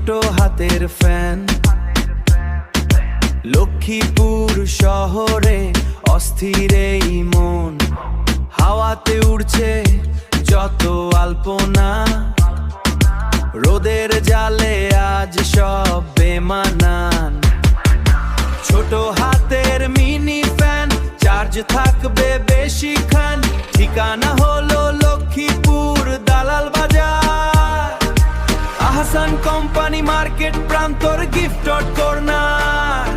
ছোট হাতের ফ্যান। লক্ষ্মীপুর শহরে অস্থির এই মন, হাওয়াতে উড়ছে যত আলপনা। রোদের জালে আজ সব বেমানান। ছোট হাতের মিনি ফ্যান, চার্জ থাকবে বেশিক্ষণ। ঠিকানা হলো লক্ষ্মীপুর দালাল বাজার, আহসান কোম্পানি মার্কেট প্রান্তর গিফট কর্নার।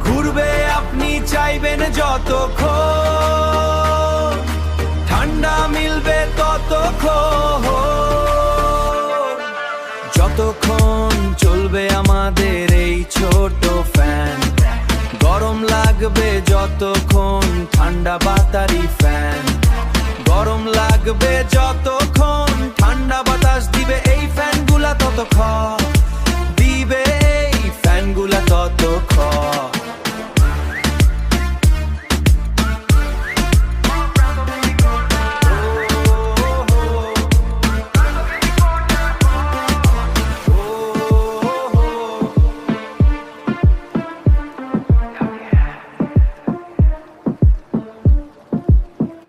ঘুরবে আপনি চাইবেন যতক্ষণ, ঠান্ডা মিলবে ততক্ষণ। যতক্ষণ চলবে আমাদের এই ছোট ফ্যান, গরম লাগবে যতক্ষণ ঠান্ডা বাতারি ফ্যান। গরম লাগবে যতক্ষণ